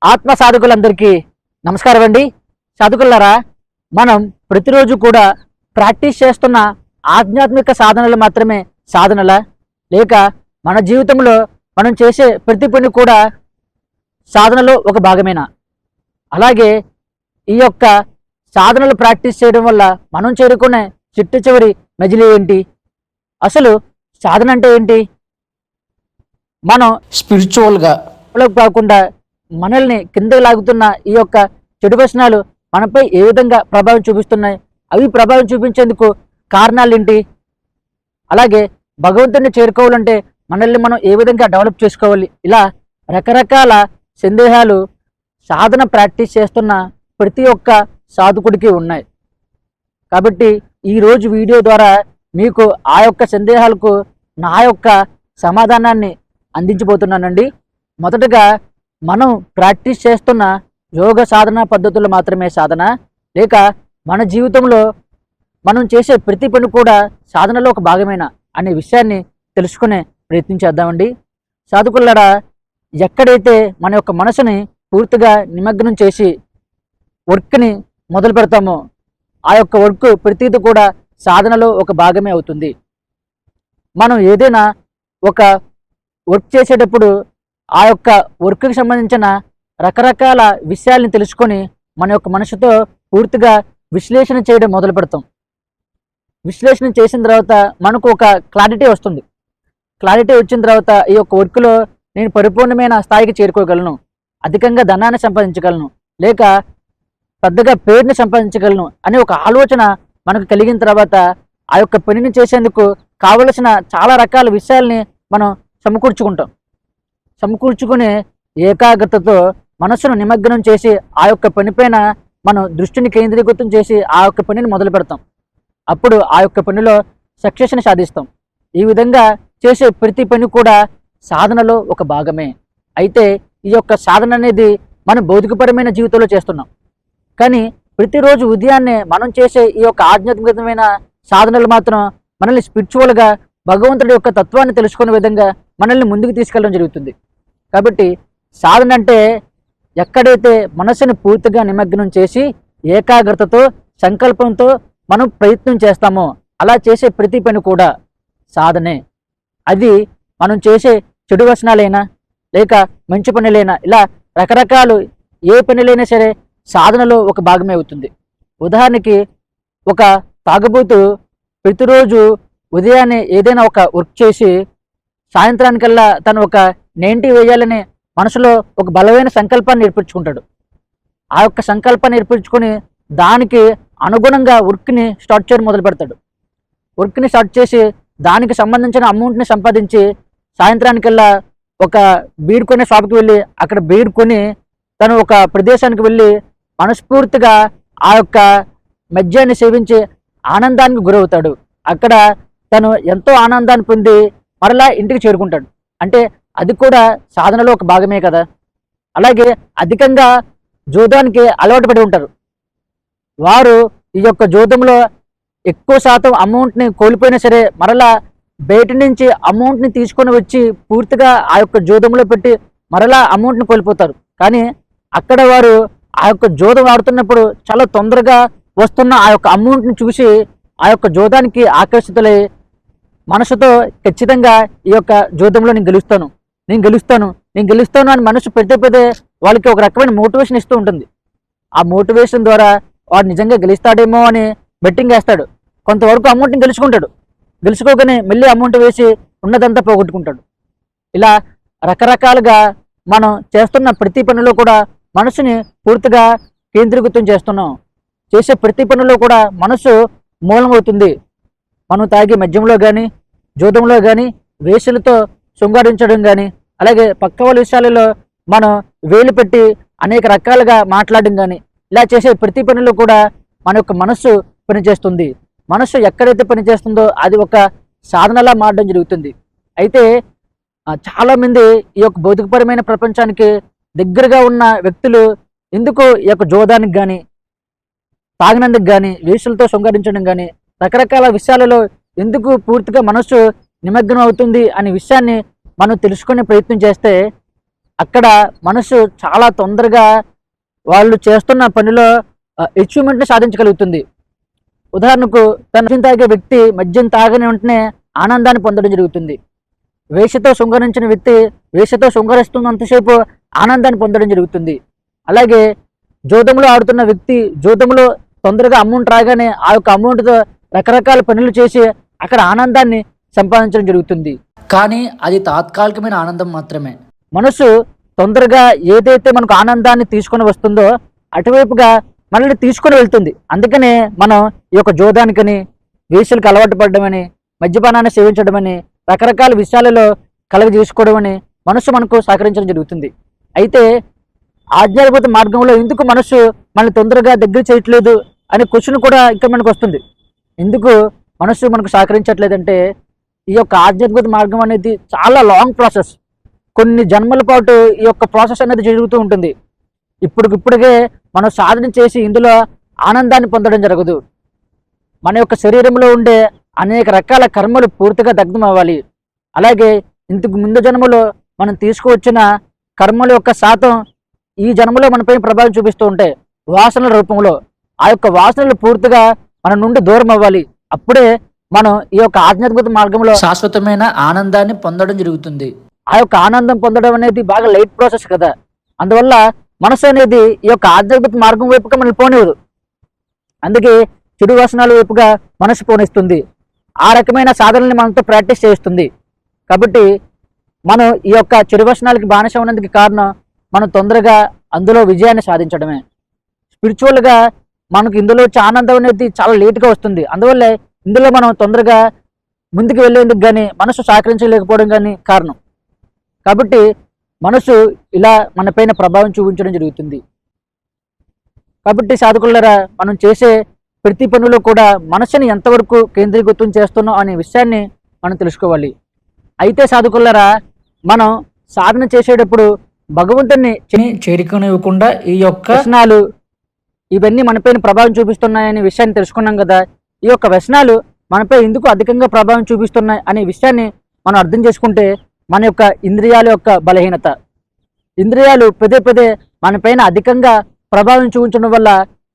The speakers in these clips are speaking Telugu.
ఆత్మ సాధకులందరికీ నమస్కారం అండి. సాధకులారా, మనం ప్రతిరోజు కూడా ప్రాక్టీస్ చేస్తున్న ఆధ్యాత్మిక సాధనలు మాత్రమే సాధనలా, లేక మన జీవితంలో మనం చేసే ప్రతి పని కూడా సాధనలో ఒక భాగమేనా? అలాగే ఈ యొక్క సాధనలు ప్రాక్టీస్ చేయడం వల్ల మనం చేరుకునే చిట్ట చివరి మజిలీ ఏంటి? అసలు సాధన అంటే ఏంటి? మనం స్పిరిచువల్గా కాకుండా మనల్ని కిందకి లాగుతున్న ఈ యొక్క చెడు వ్యసనాలు మనపై ఏ విధంగా ప్రభావం చూపిస్తున్నాయి? అవి ప్రభావం చూపించేందుకు కారణాలు ఏంటి? అలాగే భగవంతుడిని చేరుకోవాలంటే మనల్ని మనం ఏ విధంగా డెవలప్ చేసుకోవాలి? ఇలా రకరకాల సందేహాలు సాధన ప్రాక్టీస్ చేస్తున్న ప్రతి ఒక్క సాధకుడికి ఉన్నాయి. కాబట్టి ఈరోజు వీడియో ద్వారా మీకు ఆ యొక్క సందేహాలకు నా యొక్క సమాధానాన్ని అందించబోతున్నానండి. మొదటగా, మనం ప్రాక్టీస్ చేస్తున్న యోగ సాధన పద్ధతులు మాత్రమే సాధన, లేక మన జీవితంలో మనం చేసే ప్రతి పని కూడా సాధనలో ఒక భాగమేనా అనే విషయాన్ని తెలుసుకునే ప్రయత్నం చేద్దామండి. సాధకులారా, ఎక్కడైతే మన యొక్క మనసుని పూర్తిగా నిమగ్నం చేసి వర్క్ని మొదలు పెడతామో ఆ యొక్క వర్క్ ప్రతిదీ కూడా సాధనలో ఒక భాగమే అవుతుంది. మనం ఏదైనా ఒక వర్క్ చేసేటప్పుడు ఆ యొక్క వర్క్కి సంబంధించిన రకరకాల విషయాల్ని తెలుసుకొని మన యొక్క మనసుతో పూర్తిగా విశ్లేషణ చేయడం మొదలు పెడతాం. విశ్లేషణ చేసిన తర్వాత మనకు ఒక క్లారిటీ వస్తుంది. క్లారిటీ వచ్చిన తర్వాత ఈ యొక్క వర్క్లో నేను పరిపూర్ణమైన స్థాయికి చేరుకోగలను, అధికంగా ధనాన్ని సంపాదించగలను, లేక పెద్దగా పేరుని సంపాదించగలను అనే ఒక ఆలోచన మనకు కలిగిన తర్వాత ఆ యొక్క పనిని చేసేందుకు కావలసిన చాలా రకాల విషయాల్ని మనం సమకూర్చుకుని ఏకాగ్రతతో మనసును నిమగ్నం చేసి ఆ యొక్క పనిపైన మనం దృష్టిని కేంద్రీకృతం చేసి ఆ యొక్క పనిని మొదలు పెడతాం. అప్పుడు ఆ యొక్క పనిలో సక్సెస్ని సాధిస్తాం. ఈ విధంగా చేసే ప్రతి పని కూడా సాధనలో ఒక భాగమే. అయితే ఈ యొక్క సాధన అనేది మనం భౌతికపరమైన జీవితంలో చేస్తున్నాం. కానీ ప్రతిరోజు ఉదయాన్నే మనం చేసే ఈ యొక్క ఆధ్యాత్మికమైన సాధనలు మాత్రం మనల్ని స్పిరిచువల్గా భగవంతుడి యొక్క తత్వాన్ని తెలుసుకునే విధంగా మనల్ని ముందుకు తీసుకెళ్ళడం జరుగుతుంది. కాబట్టి సాధన అంటే ఎక్కడైతే మనసుని పూర్తిగా నిమగ్నం చేసి ఏకాగ్రతతో సంకల్పంతో మనం ప్రయత్నం చేస్తామో అలా చేసే ప్రతి పని కూడా సాధనే. అది మనం చేసే చెడు వ్యసనాలైనా లేక మంచి పనులైనా, ఇలా రకరకాలు ఏ పనులైనా సరే సాధనలో ఒక భాగమే అవుతుంది. ఉదాహరణకి, ఒక తాగుబోతు ప్రతిరోజు ఉదయాన్నే ఏదైనా ఒక వర్క్ చేసి సాయంత్రానికల్లా తను ఒక 90 వేయాలని మనసులో ఒక బలమైన సంకల్పాన్ని ఏర్పరచుకుంటాడు. ఆ యొక్క సంకల్పాన్ని ఏర్పరచుకొని దానికి అనుగుణంగా వర్క్ని స్టార్ట్ చేయడం మొదలు పెడతాడు. వర్క్ని స్టార్ట్ చేసి దానికి సంబంధించిన అమౌంట్ని సంపాదించి సాయంత్రానికల్లా ఒక బీడ్ కొనే షాప్కి వెళ్ళి అక్కడ బీడ్ కొని తను ఒక ప్రదేశానికి వెళ్ళి మనస్ఫూర్తిగా ఆ యొక్క మద్యాన్ని సేవించి ఆనందానికి గురవుతాడు. అక్కడ తను ఎంతో ఆనందాన్ని పొంది మరలా ఇంటికి చేరుకుంటాడు. అంటే అది కూడా సాధనలో ఒక భాగమే కదా. అలాగే అధికంగా జూదానికి అలవాటు పడి ఉంటారు. వారు ఈ యొక్క జూదంలో ఎక్కువ శాతం అమౌంట్ని కోల్పోయినా సరే మరలా బయట నుంచి అమౌంట్ని తీసుకొని వచ్చి పూర్తిగా ఆ యొక్క జూదంలో పెట్టి మరలా అమౌంట్ని కోల్పోతారు. కానీ అక్కడ వారు ఆ యొక్క జూదం ఆడుతున్నప్పుడు చాలా తొందరగా వస్తున్న ఆ యొక్క అమౌంట్ని చూసి ఆ యొక్క జూదానికి ఆకర్షితులై మనసుతో ఖచ్చితంగా ఈ యొక్క జూదంలో నేను గెలుస్తాను అని మనసు పెడితే వాళ్ళకి ఒక రకమైన మోటివేషన్ ఇస్తూ ఉంటుంది. ఆ మోటివేషన్ ద్వారా వాడు నిజంగా గెలుస్తాడేమో అని బెట్టింగ్ వేస్తాడు. కొంతవరకు అమౌంట్ని గెలుచుకోగానే మళ్ళీ అమౌంట్ వేసి ఉన్నదంతా పోగొట్టుకుంటాడు. ఇలా రకరకాలుగా మనం చేస్తున్న ప్రతి పనిలో కూడా మనసుని పూర్తిగా కేంద్రీకృతం చేస్తున్నాం. చేసే ప్రతి పనిలో కూడా మనసు మూలమవుతుంది. మనం తాగే మద్యంలో కానీ, జూదంలో కానీ, వేషలతో శృంగారించడం కానీ, అలాగే పక్క వాళ్ళ విషయాలలో మనం వేలు పెట్టి అనేక రకాలుగా మాట్లాడడం కానీ, ఇలా చేసే ప్రతి పనిలో కూడా మన యొక్క మనస్సు పనిచేస్తుంది. మనస్సు ఎక్కడైతే పనిచేస్తుందో అది ఒక సాధనలా మారడం జరుగుతుంది. అయితే చాలామంది ఈ యొక్క భౌతికపరమైన ప్రపంచానికి దగ్గరగా ఉన్న వ్యక్తులు ఎందుకు ఈ యొక్క జోదానికి కానీ, తాగినందుకు కానీ, వేషలతో శృంగారించడం కానీ, రకరకాల విషయాలలో ఎందుకు పూర్తిగా మనస్సు నిమగ్నం అవుతుంది అనే విషయాన్ని మనం తెలుసుకునే ప్రయత్నం చేస్తే అక్కడ మనసు చాలా తొందరగా వాళ్ళు చేస్తున్న పనిలో అచీవ్మెంట్ని సాధించగలుగుతుంది. ఉదాహరణకు మద్యం తాగే వ్యక్తి మద్యం తాగని వెంటనే ఆనందాన్ని పొందడం జరుగుతుంది. వేషతో శృంగరించిన వ్యక్తి వేషతో శృంగరిస్తున్నంతసేపు ఆనందాన్ని పొందడం జరుగుతుంది. అలాగే జూదంలో ఆడుతున్న వ్యక్తి జూదంలో తొందరగా అమౌంట్ రాగానే ఆ యొక్క అమౌంట్తో రకరకాల పనులు చేసి అక్కడ ఆనందాన్ని సంపాదించడం జరుగుతుంది. కానీ అది తాత్కాలికమైన ఆనందం మాత్రమే. మనసు తొందరగా ఏదైతే మనకు ఆనందాన్ని తీసుకొని వస్తుందో అటువైపుగా మనల్ని తీసుకొని వెళ్తుంది. అందుకనే మనం ఈ యొక్క జోదానికని, వేషలకు అలవాటు పడడమని, మద్యపానాన్ని సేవించడమని, రకరకాల విషయాలలో కలగజేసుకోవడం అని మనసు మనకు సహకరించడం జరుగుతుంది. అయితే ఆధ్యాత్మిక మార్గంలో ఎందుకు మనసు మనల్ని తొందరగా దగ్గర చేయట్లేదు అనే క్వశ్చన్ కూడా ఇక్కడ మనకు వస్తుంది. ఎందుకు మనసు మనకు సహకరించట్లేదంటే ఈ యొక్క ఆధ్యాత్మిక మార్గం అనేది చాలా లాంగ్ ప్రాసెస్. కొన్ని జన్మల పాటు ఈ యొక్క ప్రాసెస్ అనేది జరుగుతూ ఉంటుంది. ఇప్పటికే మనం సాధన చేసి ఇందులో ఆనందాన్ని పొందడం జరగదు. మన యొక్క శరీరంలో ఉండే అనేక రకాల కర్మలు పూర్తిగా దగ్ధం అవ్వాలి. అలాగే ఇంతకు ముందు జన్మలో మనం తీసుకువచ్చిన కర్మల యొక్క శాతం ఈ జన్మలో మనపై ప్రభావం చూపిస్తూ ఉంటాయి వాసనల రూపంలో. ఆ యొక్క వాసనలు పూర్తిగా మన నుండి దూరం అవ్వాలి. అప్పుడే మనం ఈ యొక్క ఆధ్యాత్మిక మార్గంలో శాశ్వతమైన ఆనందాన్ని పొందడం జరుగుతుంది. ఆ యొక్క ఆనందం పొందడం అనేది బాగా లైట్ ప్రాసెస్ కదా. అందువల్ల మనసు అనేది ఈ యొక్క ఆధ్యాత్మిక మార్గం వైపుగా మనల్ని పోనివ్వదు. అందుకే చెడు వాసనాల వైపుగా మనసు పోనిస్తుంది. ఆ రకమైన సాధనల్ని మనతో ప్రాక్టీస్ చేస్తుంది. కాబట్టి మనం ఈ యొక్క చెడు వ్యసనాలకి బానిస ఉన్నందుకు కారణం మనం తొందరగా అందులో విజయాన్ని సాధించడమే. స్పిరిచువల్గా మనకు ఇందులో ఆనందం అనేది చాలా లేట్గా వస్తుంది. అందువల్లే ఇందులో మనం తొందరగా ముందుకు వెళ్ళేందుకు కానీ మనసు సహకరించలేకపోవడం కానీ కారణం. కాబట్టి మనసు ఇలా మనపైన ప్రభావం చూపించడం జరుగుతుంది. కాబట్టి సాధకులారా, మనం చేసే ప్రతి పనిలో కూడా మనసుని ఎంతవరకు కేంద్రీకృతం చేస్తున్నాం అనే విషయాన్ని మనం తెలుసుకోవాలి. అయితే సాధకులారా, మనం సాధన చేసేటప్పుడు భగవంతుని చేరుకునివ్వకుండా ఈ యొక్క వ్యసనాలు ఇవన్నీ మనపైన ప్రభావం చూపిస్తున్నాయనే విషయాన్ని తెలుసుకున్నాం కదా. ఈ యొక్క వ్యసనాలు మనపై ఎందుకు అధికంగా ప్రభావం చూపిస్తున్నాయి అనే విషయాన్ని మనం అర్థం చేసుకుంటే మన యొక్క ఇంద్రియాల యొక్క బలహీనత, ఇంద్రియాలు పదే మనపైన అధికంగా ప్రభావం చూపించడం వల్ల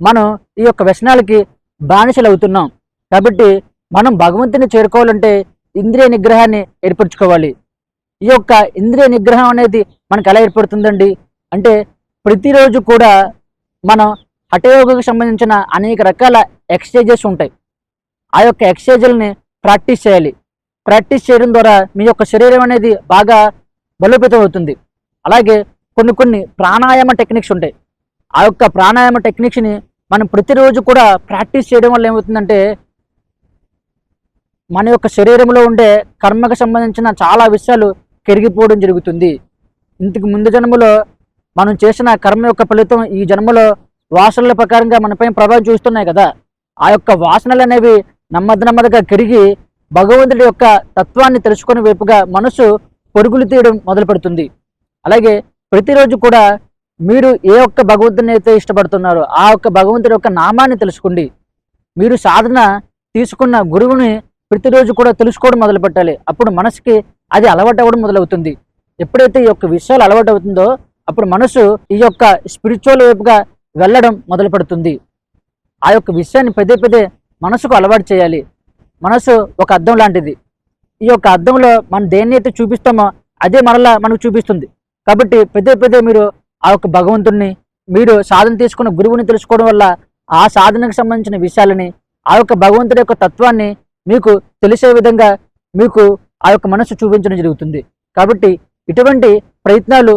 మనం ఈ యొక్క వ్యసనాలకి బానిసలు అవుతున్నాం. కాబట్టి మనం భగవంతుని చేరుకోవాలంటే ఇంద్రియ నిగ్రహాన్ని ఏర్పరచుకోవాలి. ఈ యొక్క ఇంద్రియ నిగ్రహం అనేది మనకు ఎలా ఏర్పడుతుందండి అంటే, ప్రతిరోజు కూడా మనం హఠయోగకు సంబంధించిన అనేక రకాల ఎక్సర్సైజెస్ ఉంటాయి. ఆ యొక్క ఎక్సర్సైజులని ప్రాక్టీస్ చేయాలి. ప్రాక్టీస్ చేయడం ద్వారా మీ యొక్క శరీరం అనేది బాగా బలోపేతం అవుతుంది. అలాగే కొన్ని ప్రాణాయామ టెక్నిక్స్ ఉంటాయి. ఆ యొక్క ప్రాణాయామ టెక్నిక్స్ని మనం ప్రతిరోజు కూడా ప్రాక్టీస్ చేయడం వల్ల ఏమవుతుందంటే, మన యొక్క శరీరంలో ఉండే కర్మకు సంబంధించిన చాలా విషయాలు కరిగిపోవడం జరుగుతుంది. ఇంతకు ముందు జన్మలో మనం చేసిన కర్మ యొక్క ఫలితం ఈ జన్మలో వాసనల ప్రకారంగా మనపై ప్రభావం చూస్తున్నాయి కదా. ఆ యొక్క వాసనలు అనేవి నెమ్మదిగా కరిగి భగవంతుడి యొక్క తత్వాన్ని తెలుసుకునే వైపుగా మనసు పరుగులు తీయడం మొదలు పెడుతుంది. అలాగే ప్రతిరోజు కూడా మీరు ఏ ఒక్క భగవంతుని అయితే ఇష్టపడుతున్నారో ఆ యొక్క భగవంతుడి యొక్క నామాన్ని తెలుసుకోండి. మీరు సాధన తీసుకున్న గురువుని ప్రతిరోజు కూడా తెలుసుకోవడం మొదలు పెట్టాలి. అప్పుడు మనసుకి అది అలవాటు అవ్వడం మొదలవుతుంది. ఎప్పుడైతే ఈ యొక్క విషయాలు అలవాటు అవుతుందో అప్పుడు మనసు ఈ యొక్క స్పిరిచువల్ వైపుగా వెళ్ళడం మొదలు పెడుతుంది. ఆ యొక్క విషయాన్ని పదే మనసుకు అలవాటు చేయాలి. మనసు ఒక అద్దం లాంటిది. ఈ యొక్క అద్దంలో మనం దేన్ని అయితే చూపిస్తామో అదే మరలా మనకు చూపిస్తుంది. కాబట్టి పదే మీరు ఆ యొక్క భగవంతుడిని, మీరు సాధన తీసుకున్న గురువుని తెలుసుకోవడం వల్ల ఆ సాధనకు సంబంధించిన విషయాలని, ఆ యొక్క భగవంతుడి యొక్క తత్వాన్ని మీకు తెలిసే విధంగా మీకు ఆ యొక్క మనసు చూపించడం జరుగుతుంది. కాబట్టి ఇటువంటి ప్రయత్నాలు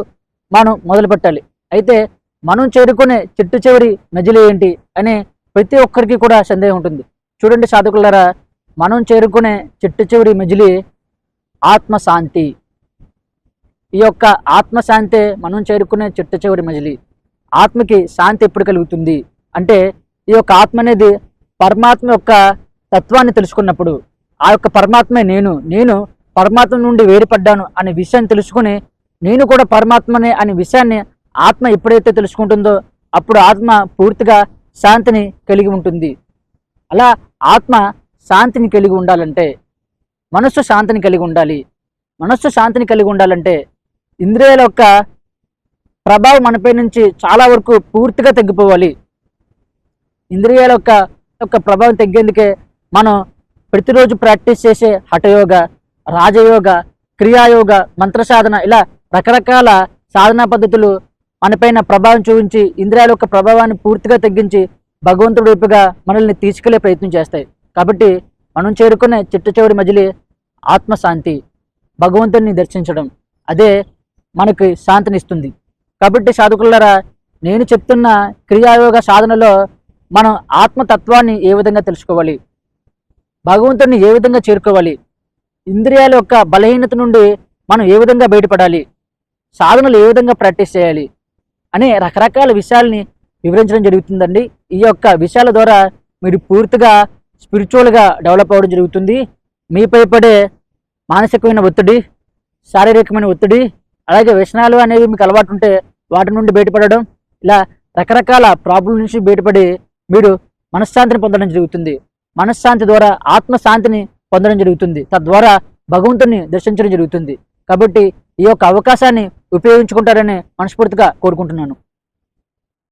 మనం మొదలు పెట్టాలి. అయితే మనం చేరుకునే చిట్టు చివరి మజిలీ ఏంటి అని ప్రతి ఒక్కరికి కూడా సందేహం ఉంటుంది. చూడండి సాధకులారా, మనం చేరుకునే చిట్టు చివరి మజిలీ ఆత్మశాంతి. ఈ యొక్క ఆత్మశాంతే మనం చేరుకునే చిట్టు చివరి మజిలీ. ఆత్మకి శాంతి ఎప్పుడు కలుగుతుంది అంటే, ఈ యొక్క ఆత్మ అనేది పరమాత్మ యొక్క తత్వాన్ని తెలుసుకున్నప్పుడు, ఆ యొక్క పరమాత్మే నేను పరమాత్మ నుండి వేరుపడ్డాను అనే విషయాన్ని తెలుసుకుని, నేను కూడా పరమాత్మనే అనే విషయాన్ని ఆత్మ ఎప్పుడైతే తెలుసుకుంటుందో అప్పుడు ఆత్మ పూర్తిగా శాంతిని కలిగి ఉంటుంది. అలా ఆత్మ శాంతిని కలిగి ఉండాలంటే మనస్సు శాంతిని కలిగి ఉండాలి. మనస్సు శాంతిని కలిగి ఉండాలంటే ఇంద్రియాల యొక్క ప్రభావం మనపై నుంచి చాలా వరకు పూర్తిగా తగ్గిపోవాలి. ఇంద్రియాల యొక్క ప్రభావం తగ్గేందుకే మనం ప్రతిరోజు ప్రాక్టీస్ చేసే హఠయోగ, రాజయోగ, క్రియాయోగ, మంత్ర సాధన, ఇలా రకరకాల సాధనా పద్ధతులు మనపైన ప్రభావం చూపించి ఇంద్రియాల యొక్క ప్రభావాన్ని పూర్తిగా తగ్గించి భగవంతుడి వైపుగా మనల్ని తీసుకెళ్లే ప్రయత్నం చేస్తాయి. కాబట్టి మనం చేరుకునే చిట్ట చివరి మజిలీ ఆత్మశాంతి, భగవంతుడిని దర్శించడం. అదే మనకి శాంతినిస్తుంది. కాబట్టి సాధకులారా, నేను చెప్తున్న క్రియాయోగ సాధనలో మనం ఆత్మతత్వాన్ని ఏ విధంగా తెలుసుకోవాలి, భగవంతుడిని ఏ విధంగా చేరుకోవాలి, ఇంద్రియాల యొక్క బలహీనత నుండి మనం ఏ విధంగా బయటపడాలి, సాధనలు ఏ విధంగా ప్రాక్టీస్ చేయాలి అనే రకరకాల విషయాల్ని వివరించడం జరుగుతుందండి. ఈ యొక్క విషయాల ద్వారా మీరు పూర్తిగా స్పిరిచువల్గా డెవలప్ అవ్వడం జరుగుతుంది. మీపై పడే మానసికమైన ఒత్తిడి, శారీరకమైన ఒత్తిడి, అలాగే వ్యసనాలు అనేవి మీకు అలవాటు ఉంటే వాటి నుండి బయటపడడం, ఇలా రకరకాల ప్రాబ్లం నుంచి బయటపడి మీరు మనశ్శాంతిని పొందడం జరుగుతుంది. మనశ్శాంతి ద్వారా ఆత్మశాంతిని పొందడం జరుగుతుంది. తద్వారా భగవంతుని దర్శించడం జరుగుతుంది. కాబట్టి ఈ యొక్క అవకాశాన్ని ఉపయోగించుకుంటారని మనస్ఫూర్తిగా కోరుకుంటున్నాను.